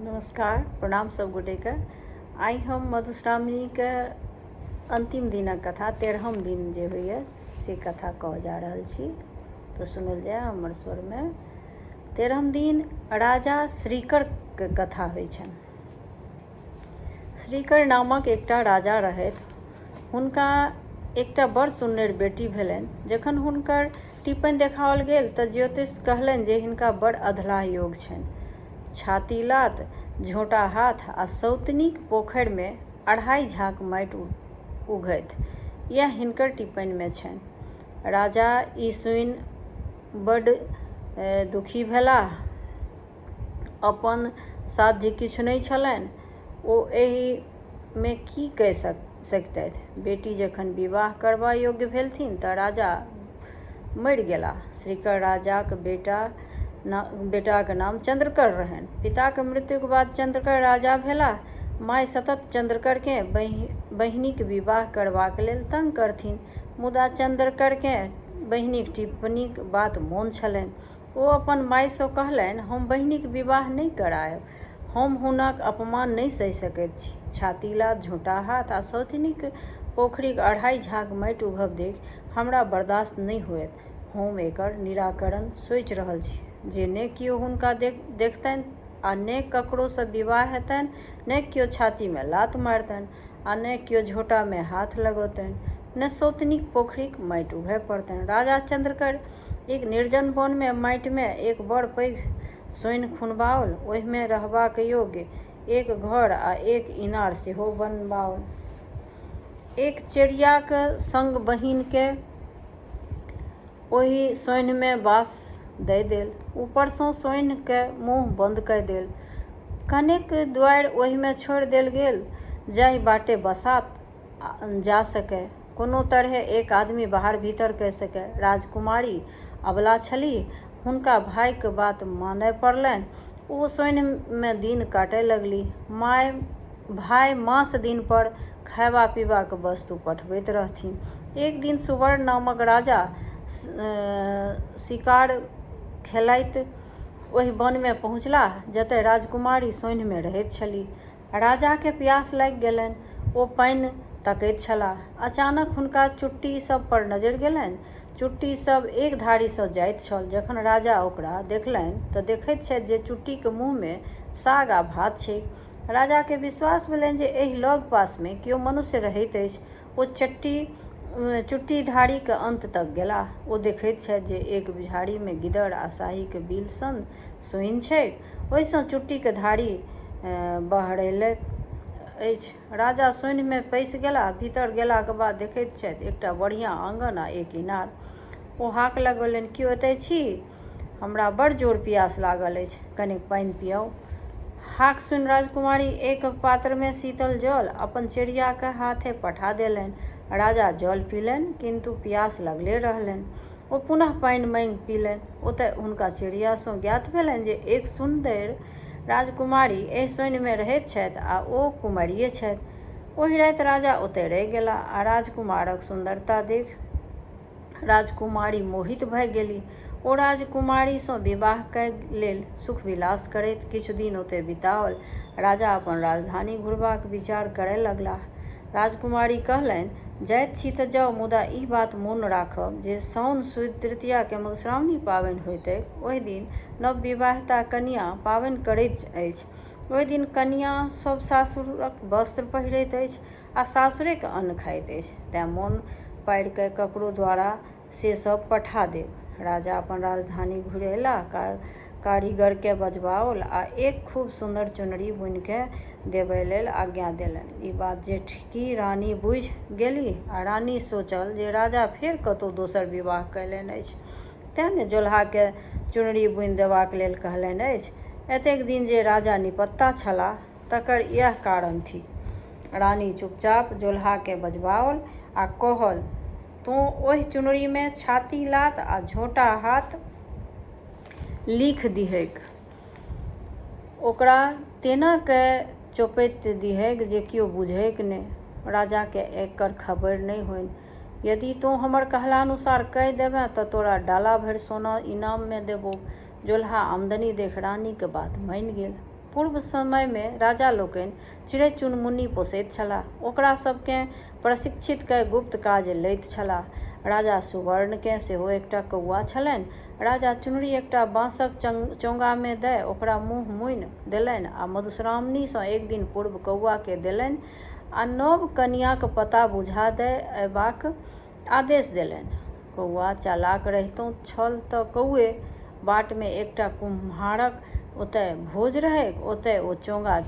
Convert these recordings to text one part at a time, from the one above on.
नमस्कार, प्रणाम सब गोटे के। आइ हम मधुश्रावणी के अंतिम दिनक कथा 13हम दिन जे होइए से कथा कह जा रहल छी। तो सुनल जाय हमर स्वर में। 13हम दिन राजा श्रीकर के कथा होइ छनि। श्रीकर नामक एकटा राजा रहथि। हुनका एकटा बड़ सुन्नर बेटी भेलनि। जखन हुनकर टिप्पणी देखाओल गेल तऽ ज्योतिष कहलनि जे हिनका बड़ अधलाह योग छनि। छाती लात, झोटा हाथ आ सौतनीक पोखरि में 2.5 झाँक माटि उघैत। यह हिनकर टिप्पणी में छनि। राजा ई सुनि बड्ड दुखी भेलाह। अपन साध्य किछु नहि छलनि। ओ एहि में की कऽ सकतथि। बेटी जखन विवाह करबा योग्य भेलथिन तऽ राजा मरि गेलाह। श्रीकर राजाक बेटाक नाम चंद्रकर रहनि। पिताक मृत्युक बाद चंद्रकर राजा भेलाह। माय सतत चंद्रकरकेँ बहिनीक विवाह करबाक लेल तंग करथिन, मुदा चंद्रकरकेँ बहिनीक टिप्पणीक बात मोन छलनि। ओ अपन मायसँ कहलनि, हम बहिनीक विवाह नहि करायब। हम हुनक अपमान नहि सहि सकैत छी। छाती लात, झोटा हाथ आ सौतनीक पोखरिक 2.5 झाँक माटि उघब देखि हमरा बर्दाश्त नहि होयत। हम एकर निराकरण सोचि रहल छी जे ने कियो हुनका देखतनि आ ने ककरोसँ विवाह हेतनि, ने कियो छाती में लात मारतनि आ ने कियो झोटा में हाथ लगौतनि, ने सौतनीक पोखरिक माटि उघय पड़तनि। राजा चंद्रकर एक निर्जन वन में माटि में एक बड़ पैघ सोनि खुनबाओल। ओहि में रहबाक योग्य एक घर आ एक इनार सेहो बनबाओल। एक चेरियाक संग बहिनकेँ ओहि सोनि में बास दऽ देल। ऊपरसँ सोनि के मुँह बंद कऽ देल। कनेक दुआरि ओहि में छोड़ि देल गेल जाहि बाटे बसा जा सकय, कोनो तरहे एक आदमी बाहर भीतर कऽ सकय। राजकुमारी अबला छलीह, हुनका भाइक बात मानय पड़लनि। ओ सोनि में दिन काटय लगलीह। भाइ मास दिन पर खयबा पीबाक वस्तु पठबैत रहथिन। एक दिन सुवर्ण नामक राजा शिकार खेलाइत ओहि वन में पहुँचलाह जतय राजकुमारी सोनि में रहैत छलीह। राजा के प्यास लागि गेलनि। ओ पानि तकैत छलाह। अचानक हुनका चुट्टी सब पर नजरि गेलनि। चुट्टी सब एक धारी सँ जाइत छल। जखन राजा ओकरा देखलनि तऽ देखैत छथि जे चुट्टीक मुँह में साग आ भात छैक। राजा के विश्वास भेलनि जे एहि लग पास में कियो मनुष्य रहैत अछि। ओ चुट्टी धारीक अंत तक गेलाह। ओ देखैत छथि जे एक झाड़ी में गिद्दर आ शाहीक बिल सन सोनि छैक। ओहि सँ चुट्टीक धारी बहरैलक अछि। राजा सोनि में पैसि गेलाह। भीतर गेलाक बाद देखैत छथि एकटा बढ़िया आँगन आ एक इनार। ओ हाक लगौलनि, कियो एतय छी? हमरा बड़ जोर प्यास लागल अछि, कनेक पानि पियाउ। हाक सुनि राजकुमारी एक पात्र में शीतल जल अपन चेरियाक हाथे पठा देलनि। राजा जल पीलनि, किंतु प्यास लगले रहलनि। ओ पुनः पानि मांगि पीलनि। ओतय हुनका चेरिया सँ ज्ञात भेलनि जे एक सुन्दर राजकुमारी एहि सोनि में रहैत छथि आ ओ कुमारिये छथि। ओहि राति राजा ओतय रहि गेलाह आ राजकुमारक सुन्दरता देखि राजकुमारी मोहित भऽ गेलीह। ओ राजकुमारी सँ विवाह कय लेल सुख विलास करैत किछु दिन ओतय बिताओल। राजा अपन राजधानी घुरबाक विचार करय लगलाह। राजकुमारी कहलनि, जाइत छी तऽ जाउ, मुदा ई बात मोन राखब जे साउन सुद तृतीया के मधुश्रावणी पाबनि होइत ओहि दिन नवविवाहिता कनियाँ पाबनि करैत अछि। ओहि दिन कनियाँ सब सासुरक वस्त्र पहिरैत अछि आ सासुरेक अन्न खाइत अछि। तेँ मोन पाड़ि कऽ ककरो द्वारा से सब पठा देब। राजा अपन राजधानी घुरि अयलाह। कारीगर के बजबाओल आ एक खूब सुन्दर चुनरी बुनि कऽ देबय लेल आज्ञा देलनि। ई बात जेठकी रानी बुझि गेलीह आ रानी सोचल जे राजा फेर कतहु दोसर विवाह कयलनि अछि, तेँ ने जोलहा के चुनरी बुनि देबाक लेल कहलनि अछि। एतेक दिन जे राजा निपत्ता छलाह तकर इएह कारण थिक। रानी चुपचाप जोलहा के बजबाओल आ कहल, तोँ ओहि चुनरी में छाती लात आ झोटा हाथ लिखि दिहैक। ओकरा तेना कऽ चोपैत दिहैक जे कियो बुझैक नहि, राजा के एकर खबरि नहि होनि। यदि तोँ हमर कहलानुसार कऽ देबे तऽ तोरा डाला भरि सोना इनाम में देबौ। जोलहा आमदनी देखि रानीक बात मानि गेल। पूर्व समय में राजा लोकनि चिड़ै चुनमुनी पोसैत छलाह, ओकरा सबकेँ प्रशिक्षित कऽ गुप्त काज लैत छलाह। राजा सुवर्णकेँ सेहो एकटा कौआ छलनि। राजा चुनरी एकटा बाँसक चोंगामे दऽ ओकरा मुँह मुनि देलनि आ मधुश्रावणीसँ एक दिन पूर्व कौआकेँ देलनि आ नव कनियाँक पता बुझा दऽ अयबाक आदेश देलनि। कौआ चालाक रहितो छल तऽ कौए बाटमे एकटा कुम्हारक ओतय भोज रहैक, ओतय ओ चोंगा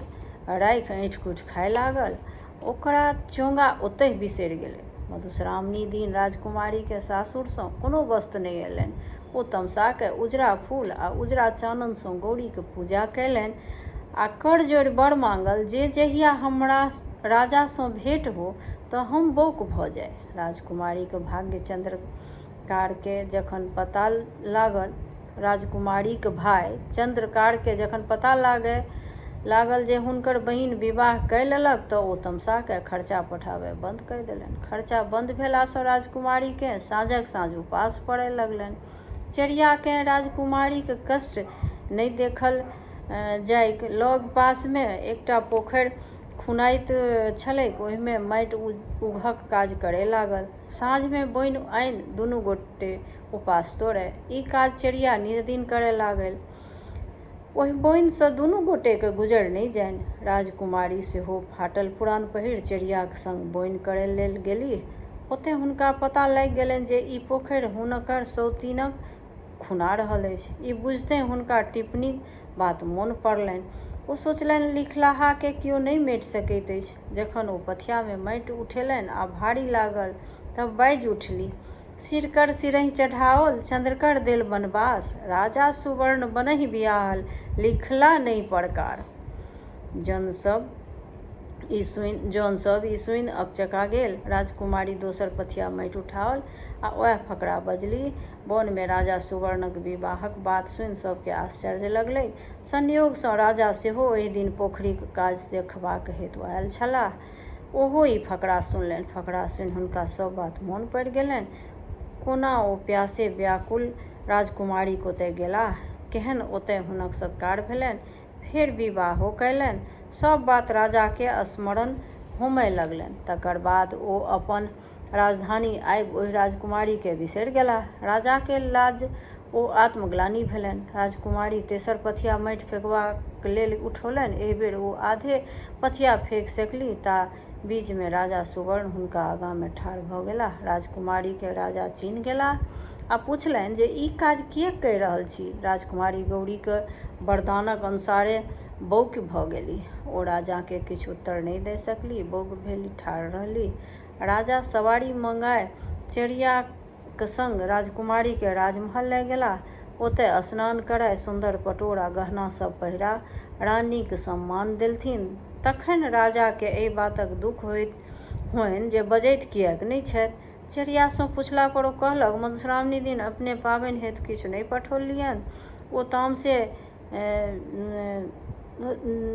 राखि ऐंठ-कूठि खाय लागल। ओकरा चोंगा ओतहि बिसरि गेलै। मधुश्रावणी दिन राजकुमारीके सासुरसँ कोनो वस्त्र नहि अयलनि। ओ तमसा कऽ उजरा फूल आ उजरा चाननसँ गौरीके पूजा कयलनि आ कर जोड़ि वर मांगल जे जहिया हमरा राजासँ भेंट हो तऽ हम बौक भऽ जाय। राजकुमारीके भाग्य चंद्रकारके जखन पता लागल राजकुमारीक भाय चंद्रकारके जखन पता लागल जे हुनकर बहिन विवाह कऽ लेलक तऽ ओ तमसा कऽ खर्चा पठाबय बंद कऽ देलनि। खर्चा बंद भेलासँ राजकुमारीकेँ साँझक साँझ उपास पड़य लगलनि। चेरियाकेँ राजकुमारीक कष्ट नहि देखल जाइक लग पासमे एकटा पोखरि खुनाइत छलैक, ओहिमे माटि उघक काज करय लागल। साँझमे बोनि आनि दुनू गोटे उपास तोड़य। ई काज चेरिया नित दिन करय लागल। ओहि बोनिसँ दुनू गोटेके गुजर नहि जानि। राजकुमारी सेहो फाटल पुरान पहिर चेरियाक संग बोनि करय लेल गेलीह। ओतय हुनका पता लागि गेलनि जे ई पोखरि हुनकर सौतीनक खुना रहल अछि। ई बुझिते हुनका टिप्पणीक बात मोन पड़लनि। ओ सोचलनि, लिखलाहाके कियो नहि मेटि सकैत अछि। जखन ओ पथियामे माटि उठेलनि आ भारी लागल तऽ बाजि उठलीह, सिरकर सिरहि चढ़ाओल, चंद्रकर देल बनबास, राजा सुवर्ण बनहि बियाहल, लिखला नहि परकार। जौन सब ई सुनि अकचका गेल। राजकुमारी दोसर पथिया माटि उठाओल आ ओएह फकरा बजलीह। वनमे राजा सुवर्णक विवाहक बात सुनि सबके आश्चर्य लगलै। संयोगसँ राजा सेहो ओहि दिन पोखरिक काज देखबाक हेतु आयल छलाह। ओहो ई फकरा सुनलनि। फकरा सुनि हुनका सब बात मोन पड़ि गेलनि। कोना ओ प्यासे व्याकुल राजकुमारीक ओतय गेलाह, केहन ओतय हुनक सत्कार भेलनि, फेर विवाहो कयलनि, सब बात राजाके स्मरण होमय लगलनि। तकर बाद ओ अपन राजधानी आबि ओहि राजकुमारीके बिसरि गेलाह। राजाके लाज ओ आत्मग्लानि भेलनि। राजकुमारी तेसर पथिया माटि फेकबाक लेल उठौलनि। एहि बेर ओ आधे पथिया फेकि सकलीह ता बीचमे राजा सुवर्ण हुनका आगाँमे ठाढ़ भऽ गेलाह। राजकुमारीके राजा चिन्हि गेलाह आ पुछलनि जे ई काज किएक कऽ रहल छी। राजकुमारी गौरीके वरदानक अनुसारे बौक भऽ गेलीह। ओ राजाके किछु उत्तर नहि दऽ सकलीह, बौक भेलीह, ठाढ़ रहलीह। राजा सवारी मंगाय चेरियाक संग राजकुमारीके राजमहल लऽ गेलाह। ओतय स्नान कराय, सुन्दर पटोर आ गहना सब पहिरा रानीक सम्मान देलथिन। तखन राजाके एहि बातक दुख होनि जे बजैत किएक नहि छथि। चेरियासँ पुछला पर ओ कहलक, मधुश्रावणी दिन अपने पाबनि हेतु किछु नहि पठौलियनि। ओ तामसे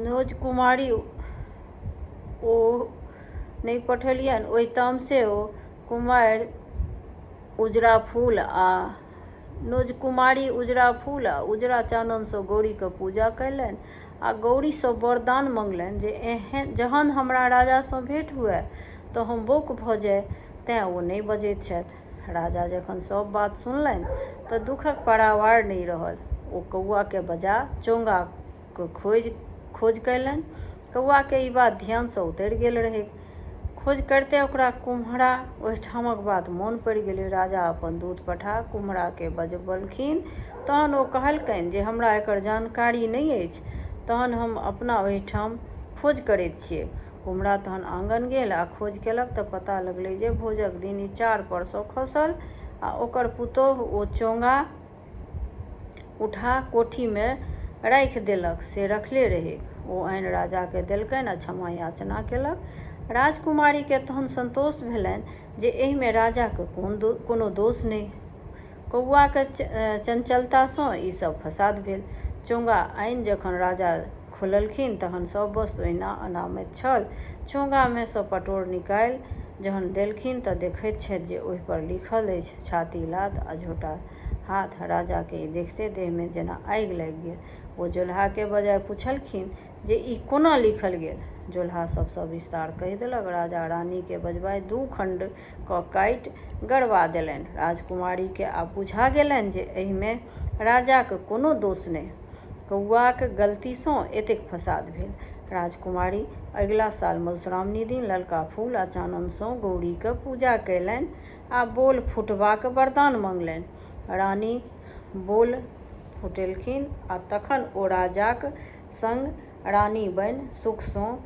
नोजकुमारी ओ नहि पठौलियनि। ओहि तामसे ओ कुमारि उजरा फूल आ नोजकुमारी उजरा फूल आ उजरा चाननसँ गौरीके पूजा कयलनि आ गौरीसँ वरदान मंगलनि जे जहन हमरा राजासँ भेंट हुअए तऽ हम बौक भऽ जाय। तेँ ओ नहि बजैत छथि। राजा जखन सब बात सुनलनि तऽ दुखक पारावार नहि रहल। ओ कौआके बजा चोंगाक खोज कयलनि। कौआके ई बात ध्यानसँ उतरि गेल रहै। खोज करिते ओकरा कुम्हरा ओहिठामक बात मोन पड़ि गेलै। राजा अपन दूत पठा कुम्हराके बजबलखिन। तहन ओ कहलकनि जे हमरा एकर जानकारी नहि अछि, तहन हम अपना ओहिठाम खोज करैत छियैक। कुम्हरा तहन आँगन गेल आ खोज केलक तऽ पता लगलै जे भोजक दिन ई चार परसँ खसल आ ओकर पुतोह ओ चोंगा उठा कोठीमे राखि देलक से रखले रहै। ओ आनि राजाके देलकनि आ क्षमा याचना केलक। राजकुमारीके तहन संतोष भेलनि जे एहिमे राजाके कोनो दोष नहि। कौआके चंचलतासँ ई सब फसाद भेल। चोंगा आनि जखन राजा खोललखिन तहन सब वस्तु ओहिना अनामैत छल। चोंगामे सँ पटोर निकालि जहन देलखिन तऽ देखैत छथि जे ओहि पर लिखल अछि, छाती लात आ झोटा हाथ। राजाके ई देखिते देहमे जेना आगि लागि गेल। ओ जोल्हा के बजाय पूछलखिन जे ई कोना लिखल गेल। जोल्हा सबसँ विस्तार कहि देलक। राजा रानी के बजबाय 2 खंड क काटि गड़बा देलनि। राजकुमारी के आब बुझा गेलनि जे एहिमे राजाक कोनो दोष नहि, कौआक गलतीसँ एतेक फसाद भेल। राजकुमारी अगिला साल मधुश्रावणी दिन ललका फूल आ चाननसँ गौरीक पूजा कयलनि आ बोल फुटबाक वरदान मंगलनि। रानी बोल फुटेलखिन आ तखन ओ राजाक संग रानी बनि सुखसँ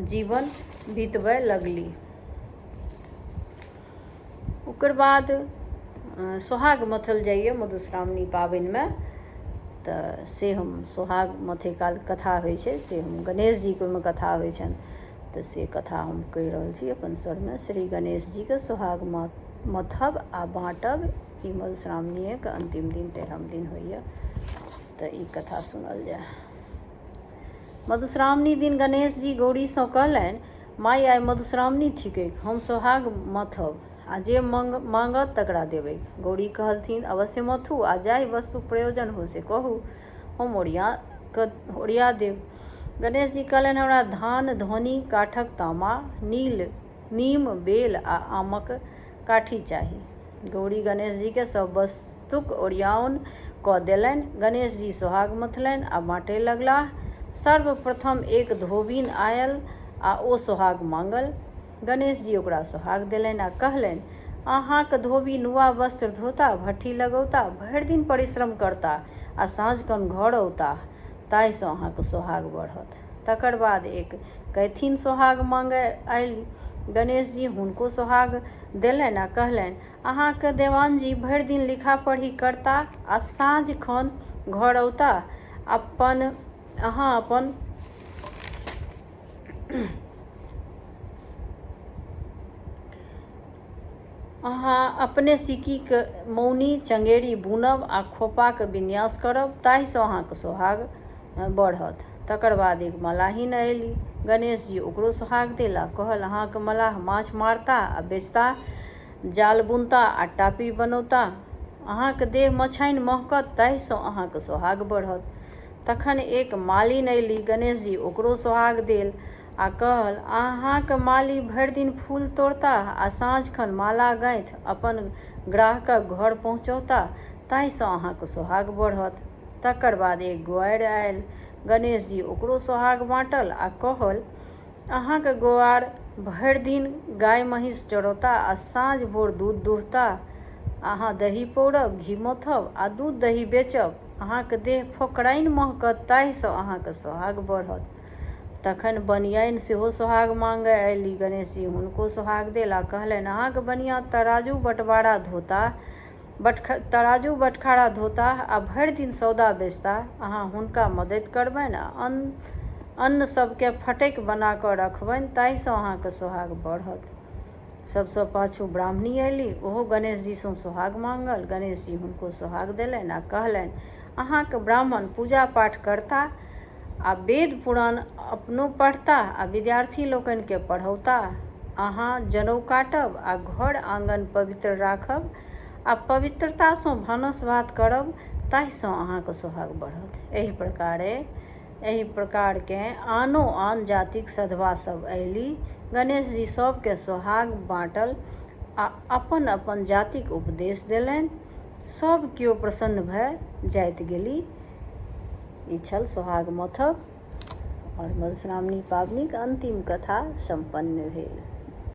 जीवन बीतबय लगलीह। ओकर बाद सोहाग मथल जाइए मधुश्रावणी पाबनिमे। तऽ से हम सोहाग मथे काल कथा होइ छै, से हम गणेश जीके ओहिमे कथा होइ छनि, तऽ से कथा हम कहि रहल छी अपन स्वरमे। श्री गणेश जीके सोहाग मथब आ बाँटब ई मधुश्रावणीके अंतिम दिन 13म दिन होइए। तऽ ई कथा सुनल जाय। मधुश्रावणी दिन गणेश जी गौरीसँ कहलनि, माय आइ मधुश्रावणी थिकै, हम सोहाग मथब आ जे मांगत तकरा देबै। गौरी कहलथिन, अवश्य मथू आ जाहि वस्तुक प्रयोजन हो से कहू, हम ओरिया देब। गणेश जी कहलनि, हमरा धान, धौनी, काठक तामा, नीम, बेल आ आमक काठी चाही। गौरी गणेश जी के सब वस्तुक ओरियाओन कऽ देलनि। गणेश जी सोहाग मथलनि आ बाँटय लगलाह। सर्वप्रथम एक धोबिन आयल आ ओ सोहाग मांगल। गणेश जी ओकरा सोहाग देलनि आ कहलनि, अहाँक धोबी नुआ वस्त्र धोता, भट्ठी लगौता, भरि दिन परिश्रम करता आ साँझकन घर औताह, ताहिसँ अहाँक सोहाग बढ़त। तकर बाद एक कैथिन सोहाग मांगय आयल। गणेश जी हुनको सोहाग देलनि आ कहलनि, अहाँक देवान जी भरि दिन लिखा पढ़ी करता आ साँझ खन घर औता, अहाँ अपने सिक्कीक मौनी चंगेरी बुनब आ खोपाक विन्यास करब, ताहिसँ अहाँक सोहाग बढ़त। तकर बाद एक मलाहिन अयली। गणेश जी ओकरो सोहाग देल आ कहल, अहाँक मलाह माछ मारता आ बेचता, जाल बुनता आ टापी बनौता, अहाँक देह मछाइन महकत, ताहिसँ अहाँक सोहाग बढ़त। तखन एक मालिन अयली। गणेश जी ओकरो सोहाग देल आ कहल, अहाँक माली भरि दिन फूल तोड़ता आ साँझ खन माला गाँथि अपन ग्राहकक घर पहुँचौता, ताहिसँ अहाँक सोहाग बढ़त। तकर बाद एक गोआरि आयल। गणेश जी ओकरो सोहाग बाँटल आ कहल, अहाँक गोआर भरि दिन गाय महीँस चरौता आ साँझ भोर दूध दुहता, अहाँ दही पौरब, घी मथब आ दूध दही बेचब, अहाँक देह फोकराइन महकत, ताहिसँ अहाँक सोहाग बढ़त। तखन बनियाइन सेहो सोहाग मांगय अयली। गणेश जी हुनको सोहाग देल आ कहलनि, अहाँक बनिया तराजू बटखारा धोता आ भरि दिन सौदा बेचता, अहाँ हुनका मदति करबनि आ अन्न सबके फटकि बना कऽ रखबनि, ताहिसँ अहाँके सोहाग बढ़त। सबसँ पाछू ब्राह्मणी अयली। ओहो गणेश जीसँ सोहाग मांगल। गणेश जी हुनको सोहाग देलनि आ कहलनि, अहाँक ब्राह्मण पूजा पाठ करता आ वेद पुराण अपनो पढ़ता आ विद्यार्थी लोकनिके पढ़ौता, अहाँ जनेऊ काटब आ घर आँगन पवित्र राखब आ पवित्रतासँ भानस भात करब, ताहिसँ अहाँके सोहाग बढ़त। एहि प्रकारके आनो आन जातिक सधवा सब अयली। गणेश जी सबके सोहाग बाँटल आ अपन अपन जातिक उपदेश देलनि। सब केओ प्रसन्न भऽ जाइत गेली। ई छल सोहाग मथब और मधुश्रावणी पाबनिक अंतिम कथा संपन्न भेल।